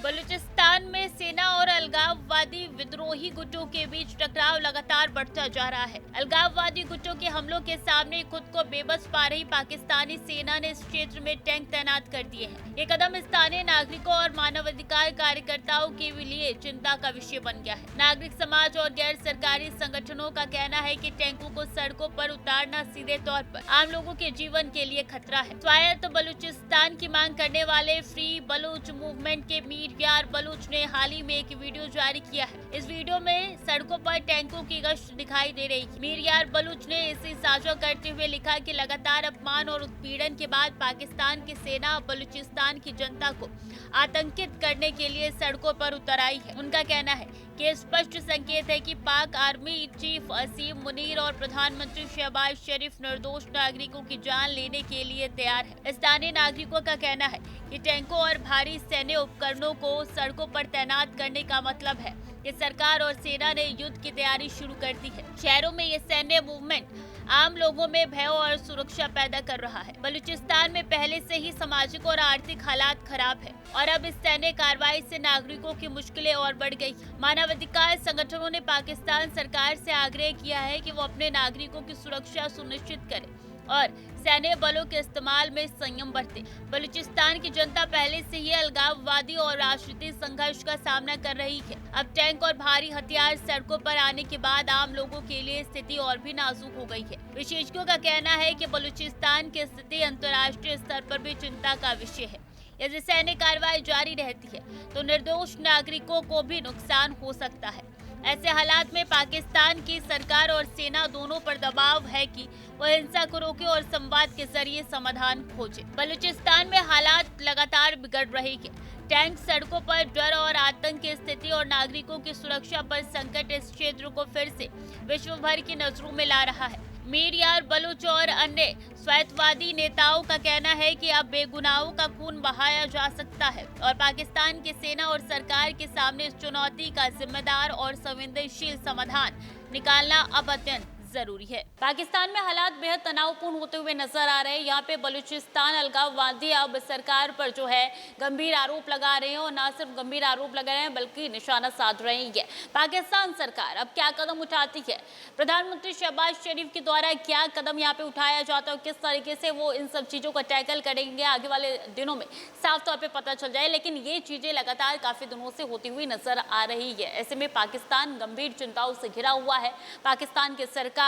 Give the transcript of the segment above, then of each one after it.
बलूचिस्तान में सेना और अलगाववादी विद्रोही गुटों के बीच टकराव लगातार बढ़ता जा रहा है। अलगाववादी गुटों के हमलों के सामने खुद को बेबस पा रही पाकिस्तानी सेना ने इस क्षेत्र में टैंक तैनात कर दिए हैं। ये कदम स्थानीय नागरिकों और मानवाधिकार कार्यकर्ताओं के लिए चिंता का विषय बन गया है। नागरिक समाज और गैर सरकारी संगठनों का कहना है कि टैंकों को सड़कों पर उतारना सीधे तौर पर आम लोगों के जीवन के लिए खतरा है। स्वायत्त बलूचिस्तान की मांग करने वाले फ्री बलूच मूवमेंट के मीर यार बलूच ने हाल ही में एक वीडियो जारी किया है। इस वीडियो में सड़कों पर टैंकों की गश्त दिखाई दे रही है। मीर यार बलूच ने इसे साझा करते हुए लिखा कि लगातार अपमान और उत्पीड़न के बाद पाकिस्तान की सेना बलूचिस्तान की जनता को आतंकित करने के लिए सड़कों पर उतर आई है। उनका कहना है कि स्पष्ट संकेत है कि पाक आर्मी चीफ असीम मुनीर और प्रधानमंत्री शहबाज शरीफ निर्दोष नागरिकों की जान लेने के लिए तैयार है। स्थानीय नागरिकों का कहना है कि टैंकों और भारी सैन्य उपकरणों को सड़कों पर तैनात करने का मतलब है कि सरकार और सेना ने युद्ध की तैयारी शुरू कर दी है। शहरों में ये सैन्य मूवमेंट आम लोगों में भय और सुरक्षा पैदा कर रहा है। बलूचिस्तान में पहले से ही सामाजिक और आर्थिक हालात खराब है और अब इस सैन्य कार्रवाई से नागरिकों की मुश्किलें और बढ़ गई। मानवाधिकार संगठनों ने पाकिस्तान सरकार से आग्रह किया है कि वो अपने नागरिकों की सुरक्षा सुनिश्चित करे और सैन्य बलों के इस्तेमाल में संयम बरते। बलूचिस्तान की जनता पहले से ही अलगाववादी और राजनीतिक संघर्ष का सामना कर रही है। अब टैंक और भारी हथियार सड़कों पर आने के बाद आम लोगों के लिए स्थिति और भी नाजुक हो गई है। विशेषज्ञों का कहना है कि बलूचिस्तान की स्थिति अंतर्राष्ट्रीय स्तर पर भी चिंता का विषय है। यदि सैन्य कार्रवाई जारी रहती है तो निर्दोष नागरिकों को भी नुकसान हो सकता है। ऐसे हालात में पाकिस्तान की सरकार और सेना दोनों पर दबाव है कि वह हिंसा को रोके और संवाद के जरिए समाधान खोजे। बलूचिस्तान में हालात लगातार बिगड़ रहे हैं। टैंक सड़कों पर डर और आतंक की स्थिति और नागरिकों की सुरक्षा पर संकट इस क्षेत्र को फिर से विश्व भर की नजरों में ला रहा है। मीर यार बलूच और अन्य स्वायत्तवादी नेताओं का कहना है कि अब बेगुनाहों का खून बहाया जा सकता है और पाकिस्तान की सेना और सरकार के सामने इस चुनौती का जिम्मेदार और संवेदनशील समाधान निकालना अब अत्यंत जरूरी है। पाकिस्तान में हालात बेहद तनावपूर्ण होते हुए नजर आ रहे हैं। यहाँ पे बलूचिस्तान अलगाववादी अब सरकार पर जो है गंभीर आरोप लगा रहे हैं और न सिर्फ गंभीर आरोप लगा रहे हैं बल्कि निशाना साध रहे हैं। पाकिस्तान सरकार अब क्या कदम उठाती है, प्रधानमंत्री शहबाज शरीफ के द्वारा क्या कदम यहाँ पे उठाया जाता है, किस तरीके से वो इन सब चीजों को टैकल करेंगे आगे वाले दिनों में साफ तौर पर पता चल जाए। लेकिन ये चीजें लगातार काफी दिनों से होती हुई नजर आ रही है। ऐसे में पाकिस्तान गंभीर चिंताओं से घिरा हुआ है। पाकिस्तान की सरकार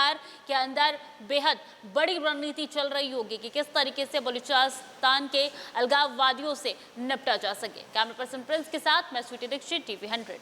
के अंदर बेहद बड़ी रणनीति चल रही होगी कि किस तरीके से बलूचिस्तान के अलगाववादियों से निपटा जा सके। कैमरा पर्सन प्रिंस के साथ मैं स्वीटी दीक्षित, TV 100।